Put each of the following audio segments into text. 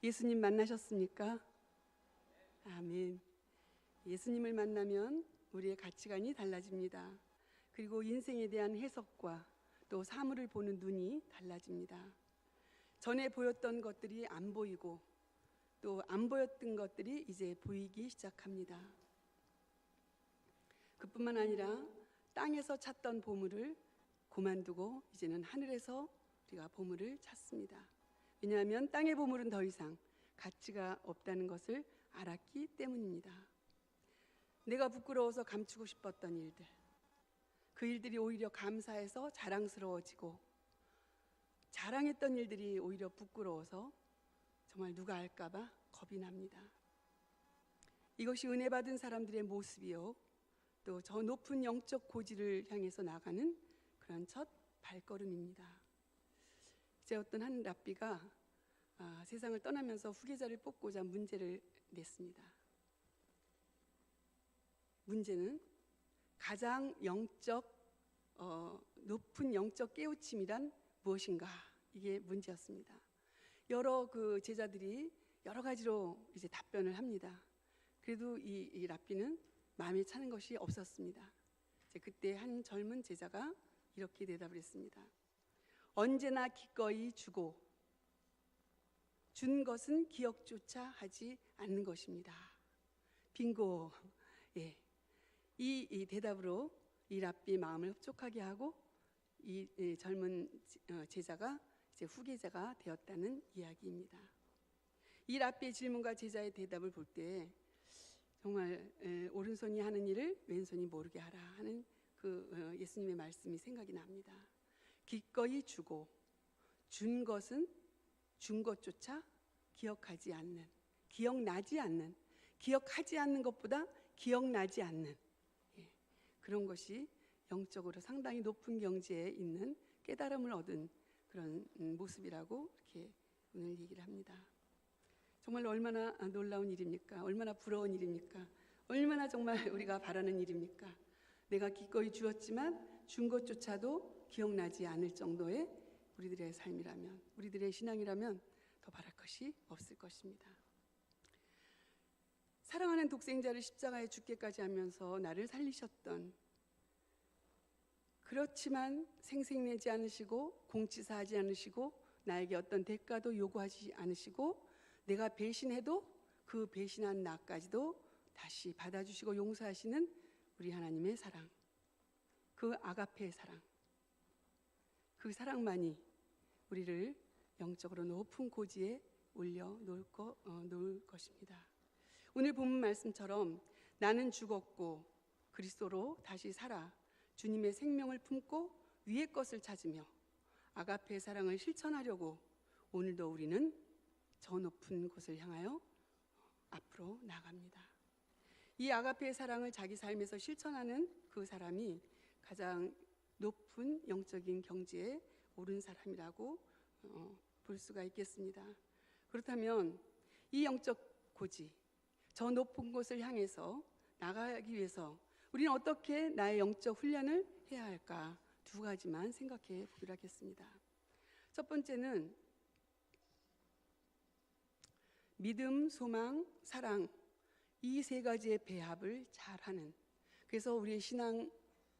예수님 만나셨습니까? 아멘. 예수님을 만나면 우리의 가치관이 달라집니다. 그리고 인생에 대한 해석과 또 사물을 보는 눈이 달라집니다. 전에 보였던 것들이 안 보이고 또 안 보였던 것들이 이제 보이기 시작합니다. 그뿐만 아니라 땅에서 찾던 보물을 그만두고 이제는 하늘에서 우리가 보물을 찾습니다. 왜냐하면 땅의 보물은 더 이상 가치가 없다는 것을 알았기 때문입니다. 내가 부끄러워서 감추고 싶었던 일들, 그 일들이 오히려 감사해서 자랑스러워지고, 자랑했던 일들이 오히려 부끄러워서 정말 누가 알까봐 겁이 납니다. 이것이 은혜 받은 사람들의 모습이요, 또 저 높은 영적 고지를 향해서 나가는 그런 첫 발걸음입니다. 이제 어떤 한 랍비가 세상을 떠나면서 후계자를 뽑고자 문제를 냈습니다. 문제는 가장 높은 영적 깨우침이란 무엇인가, 이게 문제였습니다. 여러 그 제자들이 여러 가지로 이제 답변을 합니다. 그래도 이 랍비는 마음에 차는 것이 없었습니다. 이제 그때 한 젊은 제자가 이렇게 대답을 했습니다. 언제나 기꺼이 주고 준 것은 기억조차 하지 않는 것입니다. 빙고. 예. 이 대답으로 이 랍비의 마음을 흡족하게 하고 이 젊은 제자가 이제 후계자가 되었다는 이야기입니다. 이 랍비의 질문과 제자의 대답을 볼 때 정말 오른손이 하는 일을 왼손이 모르게 하라 하는 그 예수님의 말씀이 생각이 납니다. 기꺼이 주고 준 것은 준 것조차 기억하지 않는, 기억나지 않는, 기억하지 않는 것보다 기억나지 않는, 그런 것이 영적으로 상당히 높은 경지에 있는 깨달음을 얻은 그런 모습이라고 이렇게 오늘 얘기를 합니다. 정말 얼마나 놀라운 일입니까? 얼마나 부러운 일입니까? 얼마나 정말 우리가 바라는 일입니까? 내가 기꺼이 주었지만 준 것조차도 기억나지 않을 정도의 우리들의 삶이라면, 우리들의 신앙이라면 더 바랄 것이 없을 것입니다. 사랑하는 독생자를 십자가에 죽게까지 하면서 나를 살리셨던, 그렇지만 생색내지 않으시고 공치사하지 않으시고 나에게 어떤 대가도 요구하지 않으시고 내가 배신해도 그 배신한 나까지도 다시 받아주시고 용서하시는 우리 하나님의 사랑, 그 아가페의 사랑, 그 사랑만이 우리를 영적으로 높은 고지에 올려놓을 것입니다. 오늘 본문 말씀처럼 나는 죽었고 그리스도로 다시 살아 주님의 생명을 품고 위의 것을 찾으며 아가페의 사랑을 실천하려고 오늘도 우리는 저 높은 곳을 향하여 앞으로 나갑니다. 이 아가페의 사랑을 자기 삶에서 실천하는 그 사람이 가장 높은 영적인 경지에 오른 사람이라고 볼 수가 있겠습니다. 그렇다면 이 영적 고지, 저 높은 곳을 향해서 나가기 위해서 우리는 어떻게 나의 영적 훈련을 해야 할까? 두 가지만 생각해 보기로 하겠습니다. 첫 번째는 믿음, 소망, 사랑, 이 세 가지의 배합을 잘하는, 그래서 우리의 신앙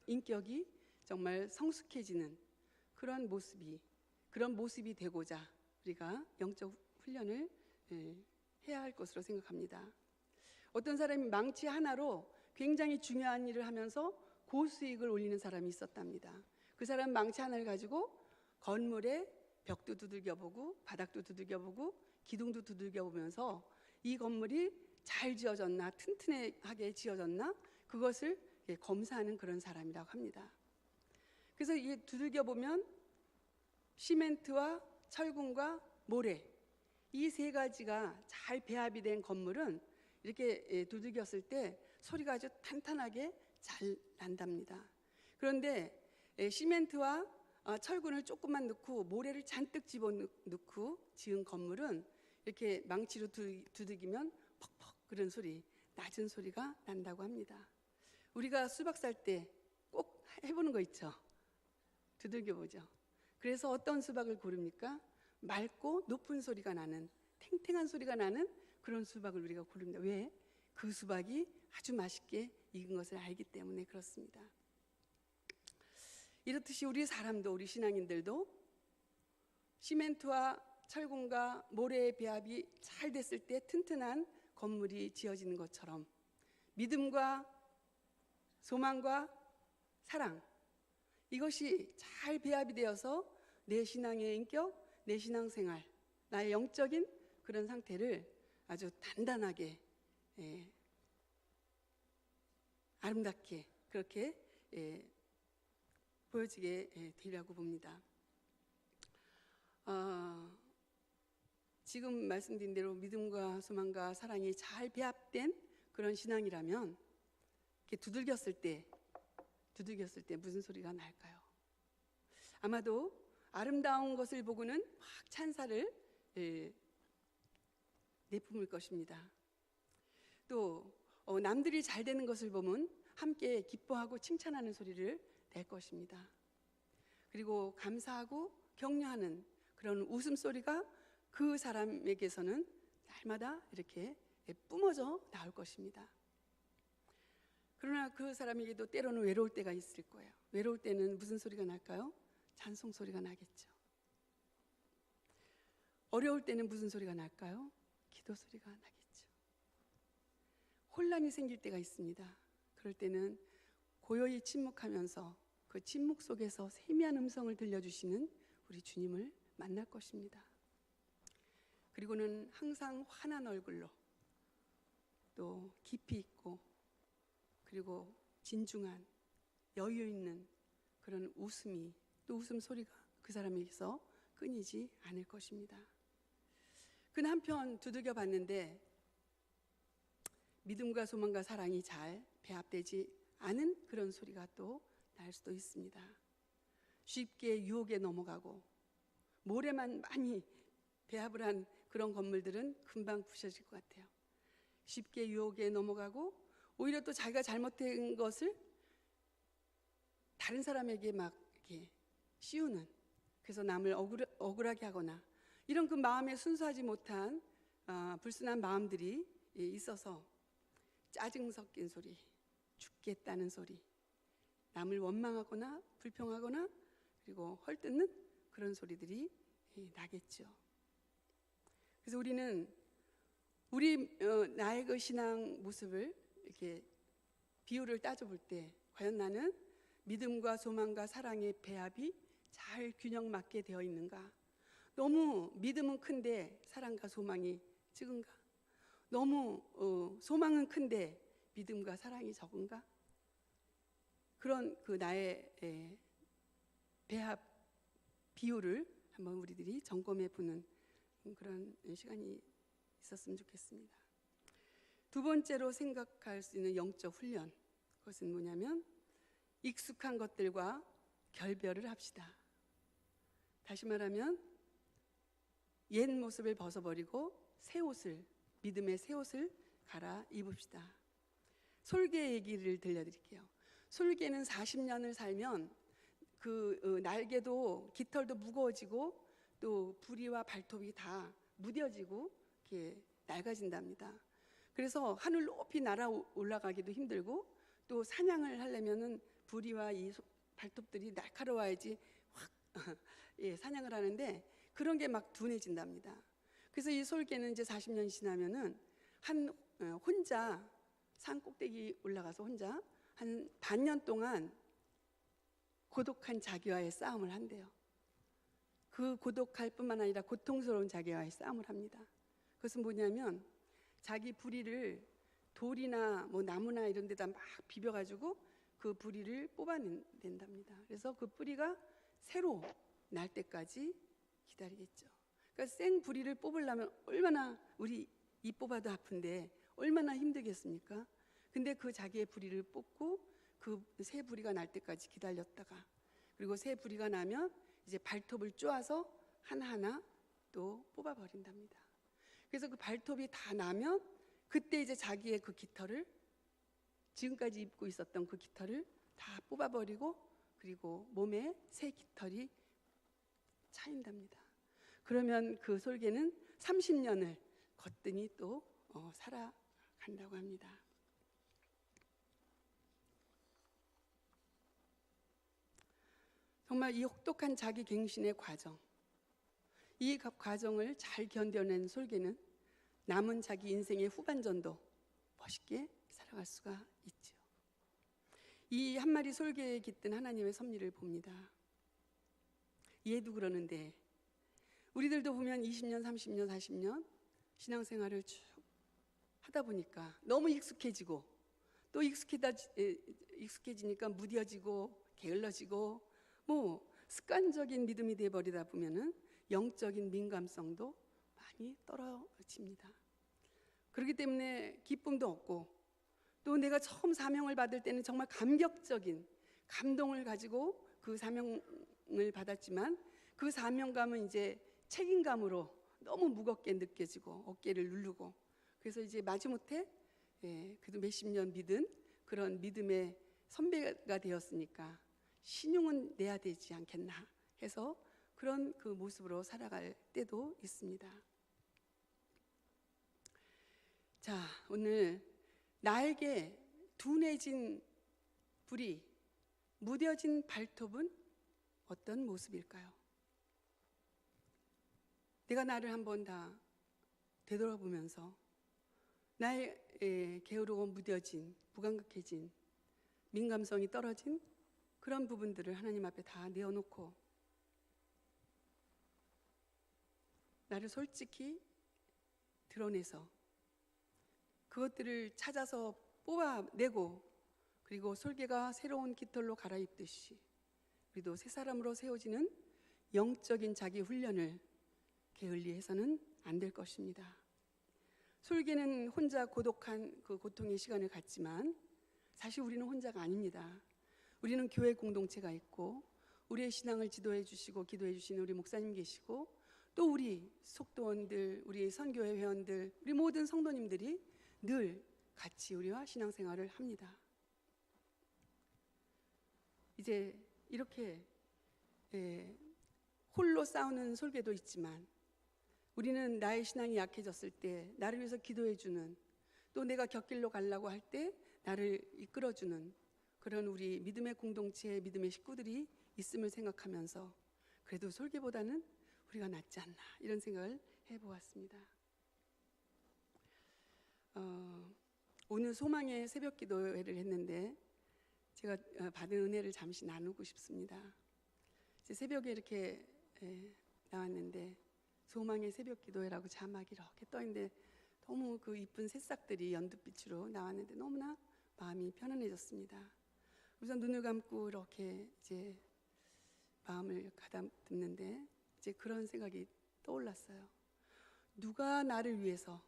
인격이 정말 성숙해지는 그런 모습이 되고자 우리가 영적 훈련을 해야 할 것으로 생각합니다. 어떤 사람이 망치 하나로 굉장히 중요한 일을 하면서 고수익을 올리는 사람이 있었답니다. 그 사람 망치 하나를 가지고 건물에 벽도 두들겨보고 바닥도 두들겨보고 기둥도 두들겨보면서 이 건물이 잘 지어졌나, 튼튼하게 지어졌나, 그것을 검사하는 그런 사람이라고 합니다. 그래서 이게 두들겨보면 시멘트와 철근과 모래, 이 세 가지가 잘 배합이 된 건물은 이렇게 두들겼을 때 소리가 아주 탄탄하게 잘 난답니다. 그런데 시멘트와 철근을 조금만 넣고 모래를 잔뜩 집어넣고 지은 건물은 이렇게 망치로 두들기면 퍽퍽 그런 소리, 낮은 소리가 난다고 합니다. 우리가 수박 살 때 꼭 해보는 거 있죠? 두들겨 보죠. 그래서 어떤 수박을 고릅니까? 맑고 높은 소리가 나는 탱탱한 소리가 나는 그런 수박을 우리가 고릅니다. 왜? 그 수박이 아주 맛있게 익은 것을 알기 때문에 그렇습니다. 이렇듯이 우리 사람도, 우리 신앙인들도 시멘트와 철근과 모래의 배합이 잘 됐을 때 튼튼한 건물이 지어지는 것처럼 믿음과 소망과 사랑, 이것이 잘 배합이 되어서 내 신앙의 인격, 내 신앙생활, 나의 영적인 그런 상태를 아주 단단하게, 아름답게 그렇게 보여지게 되리라고 봅니다. 지금 말씀드린 대로 믿음과 소망과 사랑이 잘 배합된 그런 신앙이라면 이렇게 두들겼을 때 무슨 소리가 날까요? 아마도 아름다운 것을 보고는 막 찬사를 내뿜을 것입니다. 또 남들이 잘 되는 것을 보면 함께 기뻐하고 칭찬하는 소리를 낼 것입니다. 그리고 감사하고 격려하는 그런 웃음소리가 그 사람에게서는 날마다 이렇게 뿜어져 나올 것입니다. 그러나 그 사람에게도 때로는 외로울 때가 있을 거예요. 외로울 때는 무슨 소리가 날까요? 찬송 소리가 나겠죠. 어려울 때는 무슨 소리가 날까요? 기도 소리가 나겠죠. 혼란이 생길 때가 있습니다. 그럴 때는 고요히 침묵하면서 그 침묵 속에서 세미한 음성을 들려주시는 우리 주님을 만날 것입니다. 그리고는 항상 환한 얼굴로 또 깊이 있고 그리고 진중한 여유 있는 그런 웃음이 또 웃음소리가 그 사람에게서 끊이지 않을 것입니다. 그는 한편 두들겨 봤는데 믿음과 소망과 사랑이 잘 배합되지 않은 그런 소리가 또 날 수도 있습니다. 쉽게 유혹에 넘어가고 모래만 많이 배합을 한 그런 건물들은 금방 부셔질 것 같아요. 쉽게 유혹에 넘어가고 오히려 또 자기가 잘못된 것을 다른 사람에게 막 이렇게 씌우는, 그래서 남을 억울하게 하거나 이런 그 마음에 순수하지 못한 불순한 마음들이 있어서 짜증 섞인 소리, 죽겠다는 소리, 남을 원망하거나 불평하거나 그리고 헐뜯는 그런 소리들이 나겠죠. 그래서 우리는 나의 그 신앙 모습을 이렇게 비율을 따져볼 때 과연 나는 믿음과 소망과 사랑의 배합이 잘 균형 맞게 되어 있는가? 너무 믿음은 큰데 사랑과 소망이 적은가? 너무 소망은 큰데 믿음과 사랑이 적은가? 그런 그 나의 배합 비율을 한번 우리들이 점검해 보는 그런 시간이 있었으면 좋겠습니다. 두 번째로 생각할 수 있는 영적 훈련, 그것은 뭐냐면 익숙한 것들과 결별을 합시다. 다시 말하면 옛 모습을 벗어버리고 새 옷을, 믿음의 새 옷을 갈아입읍시다. 솔개 얘기를 들려드릴게요. 솔개는 40년을 살면 그 날개도 깃털도 무거워지고 또 부리와 발톱이 다 무뎌지고 이렇게 낡아진답니다. 그래서 하늘 높이 날아 올라가기도 힘들고 또 사냥을 하려면은 부리와 이 발톱들이 날카로워야지 확 사냥을 하는데 그런 게 막 둔해진답니다. 그래서 이 솔개는 이제 40년이 지나면은 혼자 산 꼭대기 올라가서 혼자 한 반년 동안 고독한 자기와의 싸움을 한대요. 그 고독할 뿐만 아니라 고통스러운 자기와의 싸움을 합니다. 그것은 뭐냐면 자기 부리를 돌이나 뭐 나무나 이런 데다 막 비벼가지고 그 부리를 뽑아낸답니다. 그래서 그 뿌리가 새로 날 때까지 기다리겠죠. 그러니까 생 부리를 뽑으려면 얼마나 우리 이 뽑아도 아픈데 얼마나 힘들겠습니까? 근데 그 자기의 부리를 뽑고 그 새 부리가 날 때까지 기다렸다가 그리고 새 부리가 나면 이제 발톱을 쪼아서 하나하나 또 뽑아버린답니다. 그래서 그 발톱이 다 나면 그때 이제 자기의 그 깃털을 지금까지 입고 있었던 그 깃털을 다 뽑아버리고 그리고 몸에 새 깃털이 차인답니다. 그러면 그 솔개는 30년을 거뜬히 또 살아간다고 합니다. 정말 이 혹독한 자기 갱신의 과정, 이 과정을 잘 견뎌낸 솔개는 남은 자기 인생의 후반전도 멋있게 살아갈 수가 있죠. 이 한 마리 솔개에 깃든 하나님의 섭리를 봅니다. 얘도 그러는데 우리들도 보면 20년, 30년, 40년 신앙생활을 쭉 하다 보니까 너무 익숙해지고 또 익숙해지니까 무뎌지고 게을러지고 뭐 습관적인 믿음이 돼버리다 보면은 영적인 민감성도 많이 떨어집니다. 그렇기 때문에 기쁨도 없고 또 내가 처음 사명을 받을 때는 정말 감격적인 감동을 가지고 그 사명을 받았지만 그 사명감은 이제 책임감으로 너무 무겁게 느껴지고 어깨를 누르고 그래서 이제 마지못해 그래도 몇십 년 믿은 그런 믿음의 선배가 되었으니까 신용은 내야 되지 않겠나 해서 그런 그 모습으로 살아갈 때도 있습니다. 자, 오늘 나에게 둔해진 불이 무뎌진 발톱은 어떤 모습일까요? 내가 나를 한번 다 되돌아보면서 나의 게으르고 무뎌진, 무감각해진, 민감성이 떨어진 그런 부분들을 하나님 앞에 다 내어놓고 나를 솔직히 드러내서 그것들을 찾아서 뽑아내고 그리고 솔개가 새로운 깃털로 갈아입듯이 우리도 새 사람으로 세워지는 영적인 자기 훈련을 게을리 해서는 안 될 것입니다. 솔개는 혼자 고독한 그 고통의 시간을 갖지만 사실 우리는 혼자가 아닙니다. 우리는 교회 공동체가 있고 우리의 신앙을 지도해 주시고 기도해 주시는 우리 목사님 계시고 또 우리 속도원들, 우리 선교회 회원들, 우리 모든 성도님들이 늘 같이 우리와 신앙생활을 합니다. 이제 이렇게 홀로 싸우는 솔개도 있지만 우리는 나의 신앙이 약해졌을 때 나를 위해서 기도해주는 또 내가 곁길로 가려고 할 때 나를 이끌어주는 그런 우리 믿음의 공동체, 믿음의 식구들이 있음을 생각하면서 그래도 솔개보다는 우리가 낫지 않나 이런 생각을 해보았습니다. 오늘 소망의 새벽 기도회를 했는데 제가 받은 은혜를 잠시 나누고 싶습니다. 이제 새벽에 이렇게 나왔는데 소망의 새벽 기도회라고 자막이 이렇게 떠있는데 너무 그 이쁜 새싹들이 연두빛으로 나왔는데 너무나 마음이 편안해졌습니다. 우선 눈을 감고 이렇게 이제 마음을 가다듬는데 이제 그런 생각이 떠올랐어요. 누가 나를 위해서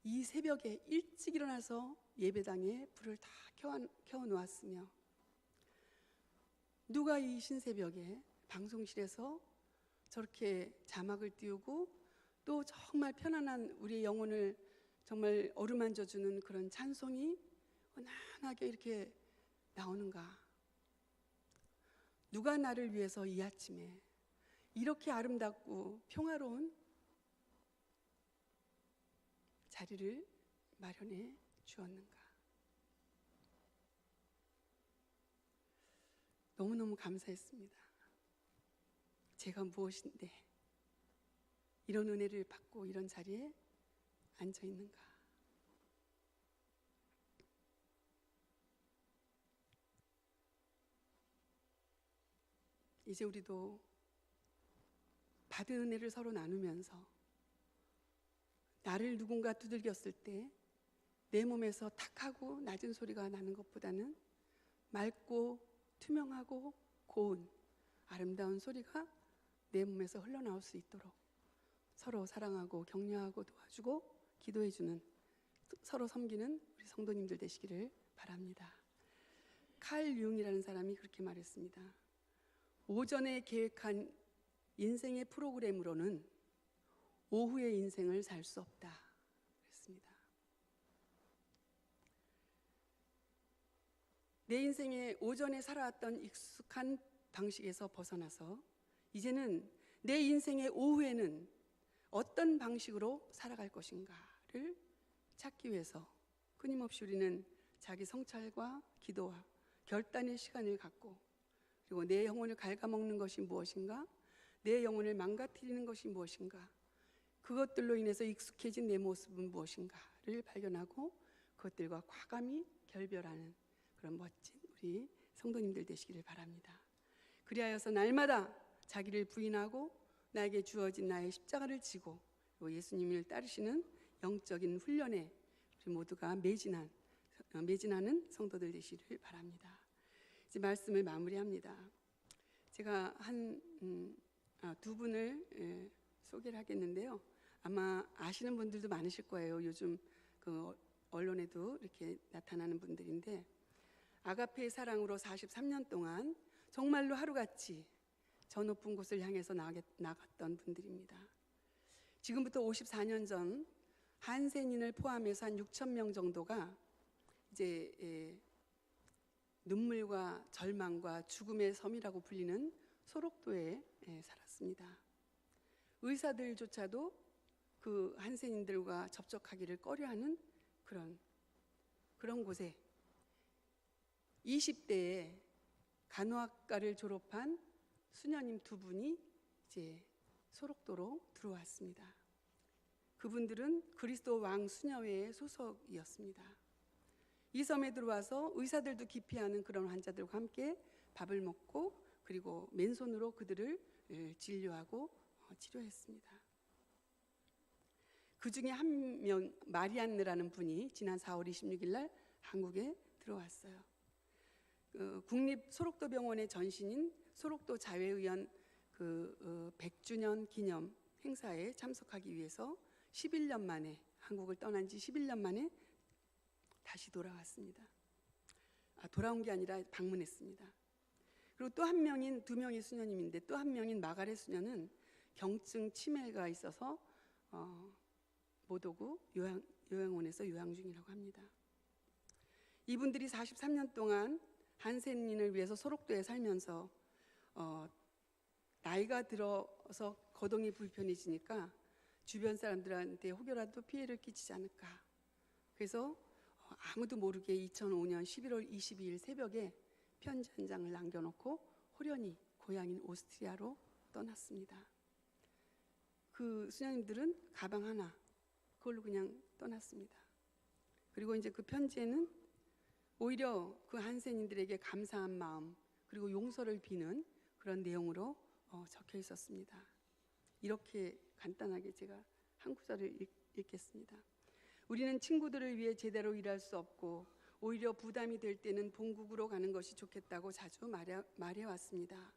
이 새벽에 일찍 일어나서 예배당에 불을 다 켜놓았으며 누가 이 신새벽에 방송실에서 저렇게 자막을 띄우고 또 정말 편안한 우리의 영혼을 정말 어루만져주는 그런 찬송이 은은하게 이렇게 나오는가. 누가 나를 위해서 이 아침에 이렇게 아름답고 평화로운 자리를 마련해 주었는가. 너무너무 감사했습니다. 제가 무엇인데 이런 은혜를 받고 이런 자리에 앉아 있는가. 이제 우리도 받은 은혜를 서로 나누면서 나를 누군가 두들겼을 때 내 몸에서 탁하고 낮은 소리가 나는 것보다는 맑고 투명하고 고운 아름다운 소리가 내 몸에서 흘러나올 수 있도록 서로 사랑하고 격려하고 도와주고 기도해주는 서로 섬기는 우리 성도님들 되시기를 바랍니다. 칼 융이라는 사람이 그렇게 말했습니다. 오전에 계획한 인생의 프로그램으로는 오후의 인생을 살 수 없다 그랬습니다. 내 인생의 오전에 살아왔던 익숙한 방식에서 벗어나서 이제는 내 인생의 오후에는 어떤 방식으로 살아갈 것인가를 찾기 위해서 끊임없이 우리는 자기 성찰과 기도와 결단의 시간을 갖고, 그리고 내 영혼을 갉아먹는 것이 무엇인가, 내 영혼을 망가뜨리는 것이 무엇인가, 그것들로 인해서 익숙해진 내 모습은 무엇인가를 발견하고 그것들과 과감히 결별하는 그런 멋진 우리 성도님들 되시기를 바랍니다. 그리하여서 날마다 자기를 부인하고 나에게 주어진 나의 십자가를 지고 예수님을 따르시는 영적인 훈련에 우리 모두가 매진하는 성도들 되시기를 바랍니다. 이제 말씀을 마무리합니다. 제가 두 분을 소개를 하겠는데요. 아마 아시는 분들도 많으실 거예요. 요즘 그 언론에도 이렇게 나타나는 분들인데, 아가페의 사랑으로 43년 동안 정말로 하루같이 저 높은 곳을 향해서 나갔던 분들입니다. 지금부터 54년 전 한센인을 포함해서 한 6천 명 정도가 이제 눈물과 절망과 죽음의 섬이라고 불리는 소록도에 살았습니다. 의사들조차도 그 한센인들과 접촉하기를 꺼려하는 그런 곳에 20대에 간호학과를 졸업한 수녀님 두 분이 이제 소록도로 들어왔습니다. 그분들은 그리스도 왕 수녀회의 소속이었습니다. 이 섬에 들어와서 의사들도 기피하는 그런 환자들과 함께 밥을 먹고, 그리고 맨손으로 그들을 진료하고 치료했습니다. 그 중에 한 명, 마리안느라는 분이 지난 4월 26일 날 한국에 들어왔어요. 국립 소록도 병원의 전신인 소록도 자회의원 100주년 기념 행사에 참석하기 위해서 11년 만에, 한국을 떠난 지 11년 만에 다시 돌아왔습니다. 돌아온 게 아니라 방문했습니다. 그리고 또 한 명인, 두 명의 수녀님인데 또 한 명인 마가렛 수녀는 경증 치매가 있어서 못 오고 요양원에서 요양 중이라고 합니다. 이분들이 43년 동안 한센인을 위해서 소록도에 살면서 나이가 들어서 거동이 불편해지니까 주변 사람들한테 혹여라도 피해를 끼치지 않을까, 그래서 아무도 모르게 2005년 11월 22일 새벽에 편지 한 장을 남겨놓고 호련히 고향인 오스트리아로 떠났습니다. 그 수녀님들은 가방 하나, 그걸로 그냥 떠났습니다. 그리고 이제 그 편지에는 오히려 그 한센인들에게 감사한 마음, 그리고 용서를 비는 그런 내용으로 적혀 있었습니다. 이렇게 간단하게 제가 한 구절을 읽겠습니다. 우리는 친구들을 위해 제대로 일할 수 없고 오히려 부담이 될 때는 본국으로 가는 것이 좋겠다고 자주 말해왔습니다.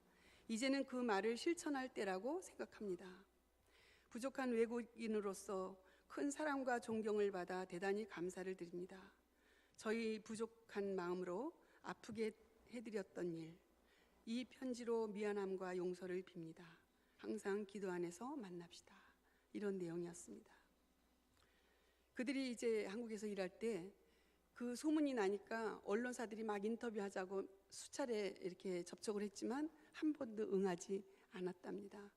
이제는 그 말을 실천할 때라고 생각합니다. 부족한 외국인으로서 큰 사랑과 존경을 받아 대단히 감사를 드립니다. 저희 부족한 마음으로 아프게 해드렸던 일, 이 편지로 미안함과 용서를 빕니다. 항상 기도 안에서 만납시다. 이런 내용이었습니다. 그들이 이제 한국에서 일할 때 그 소문이 나니까 언론사들이 막 인터뷰하자고 수차례 이렇게 접촉을 했지만 한 번도 응하지 않았답니다.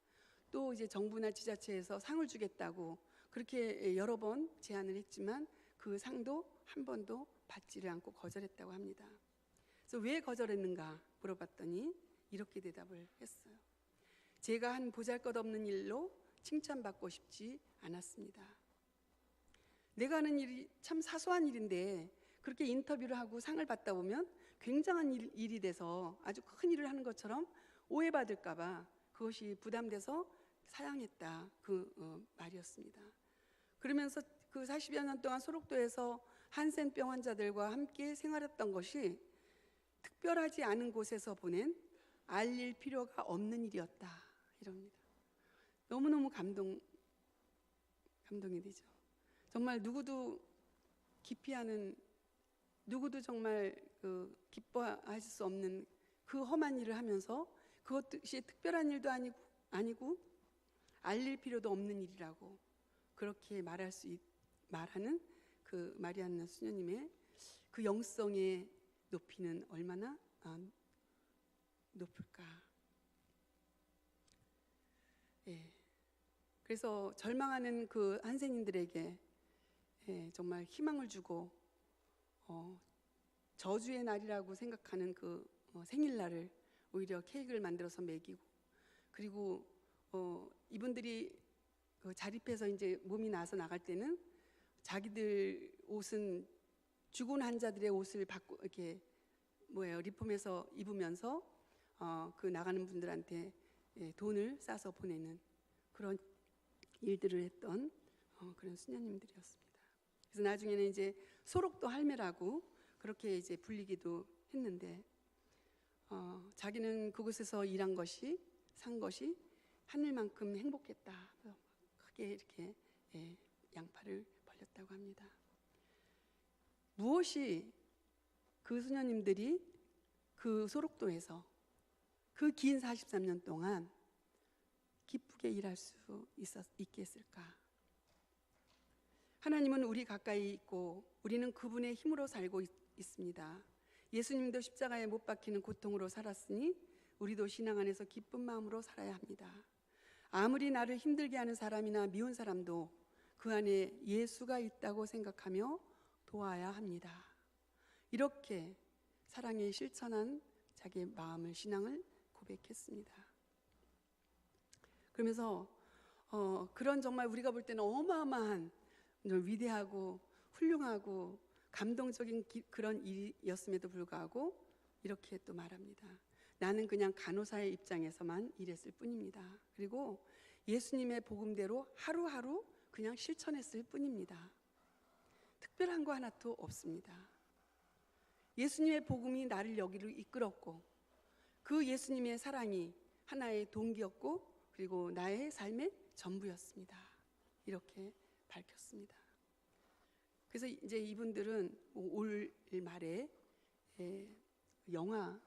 또 이제 정부나 지자체에서 상을 주겠다고 그렇게 여러 번 제안을 했지만 그 상도 한 번도 받지를 않고 거절했다고 합니다. 그래서 왜 거절했는가 물어봤더니 이렇게 대답을 했어요. 제가 한 보잘것없는 일로 칭찬받고 싶지 않았습니다. 내가 하는 일이 참 사소한 일인데 그렇게 인터뷰를 하고 상을 받다 보면 굉장한 일이 돼서 아주 큰 일을 하는 것처럼 오해받을까 봐 그것이 부담돼서 사양했다, 그 말이었습니다. 그러면서 그 40여 년 동안 소록도에서 한센병 환자들과 함께 생활했던 것이 특별하지 않은 곳에서 보낸 알릴 필요가 없는 일이었다, 이럽니다. 너무너무 감동이 되죠. 정말 누구도 기피하는, 누구도 정말 기뻐하실 수 없는 그 험한 일을 하면서 그것이 특별한 일도 아니고 알릴 필요도 없는 일이라고 그렇게 말하는 그 마리안나 수녀님의 그 영성의 높이는 얼마나 높을까. 예. 그래서 절망하는 그 한센인들에게 정말 희망을 주고 저주의 날이라고 생각하는 그 생일날을 오히려 케이크를 만들어서 먹이고, 그리고 이분들이 그 자립해서 이제 몸이 나서 나갈 때는 자기들 옷은 죽은 환자들의 옷을 받고 이렇게 리폼해서 입으면서 그 나가는 분들한테 돈을 싸서 보내는 그런 일들을 했던 그런 수녀님들이었습니다. 그래서 나중에는 이제 소록도 할매라고 그렇게 이제 불리기도 했는데, 자기는 그곳에서 일한 것이, 산 것이 하늘만큼 행복했다. 크게 이렇게 양팔을 벌렸다고 합니다. 무엇이 그 수녀님들이 그 소록도에서 그 긴 43년 동안 기쁘게 일할 수 있겠을까? 하나님은 우리 가까이 있고 우리는 그분의 힘으로 살고 있습니다. 예수님도 십자가에 못 박히는 고통으로 살았으니 우리도 신앙 안에서 기쁜 마음으로 살아야 합니다. 아무리 나를 힘들게 하는 사람이나 미운 사람도 그 안에 예수가 있다고 생각하며 도와야 합니다. 이렇게 사랑에 실천한 자기의 마음을, 신앙을 고백했습니다. 그러면서 그런 정말 우리가 볼 때는 어마어마한 위대하고 훌륭하고 감동적인 그런 일이었음에도 불구하고 이렇게 또 말합니다. 나는 그냥 간호사의 입장에서만 일했을 뿐입니다. 그리고 예수님의 복음대로 하루하루 그냥 실천했을 뿐입니다. 특별한 거 하나도 없습니다. 예수님의 복음이 나를 여기로 이끌었고 그 예수님의 사랑이 하나의 동기였고 그리고 나의 삶의 전부였습니다. 이렇게 밝혔습니다. 그래서 이제 이분들은 올 말에 영화,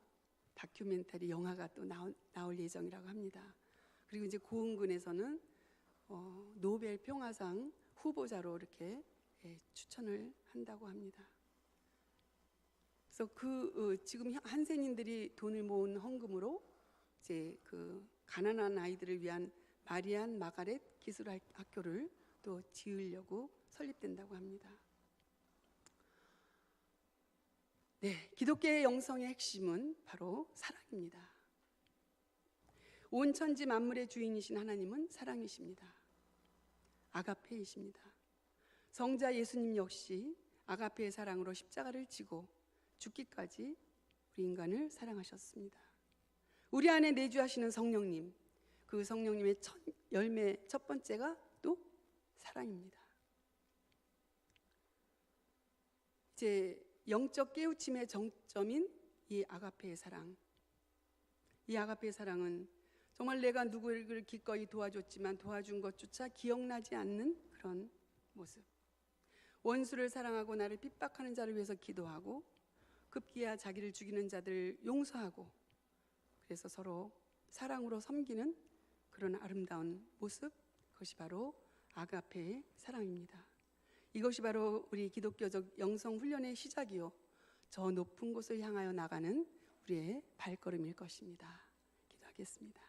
다큐멘터리 영화가 또 나올 예정이라고 합니다. 그리고 이제 고은군에서는 노벨 평화상 후보자로 이렇게 추천을 한다고 합니다. 그래서 지금 한센인들이 돈을 모은 헌금으로 이제 그 가난한 아이들을 위한 마리안 마가렛 기술학교를 또 지으려고 설립된다고 합니다. 네, 기독교의 영성의 핵심은 바로 사랑입니다. 온 천지 만물의 주인이신 하나님은 사랑이십니다. 아가페이십니다. 성자 예수님 역시 아가페의 사랑으로 십자가를 지고 죽기까지 우리 인간을 사랑하셨습니다. 우리 안에 내주하시는 성령님, 그 성령님의 열매 첫 번째가 또 사랑입니다. 이제 영적 깨우침의 정점인 이 아가페의 사랑, 이 아가페의 사랑은 정말 내가 누구를 기꺼이 도와줬지만 도와준 것조차 기억나지 않는 그런 모습, 원수를 사랑하고 나를 핍박하는 자를 위해서 기도하고 급기야 자기를 죽이는 자들을 용서하고 그래서 서로 사랑으로 섬기는 그런 아름다운 모습, 그것이 바로 아가페의 사랑입니다. 이것이 바로 우리 기독교적 영성 훈련의 시작이요, 저 높은 곳을 향하여 나가는 우리의 발걸음일 것입니다. 기도하겠습니다.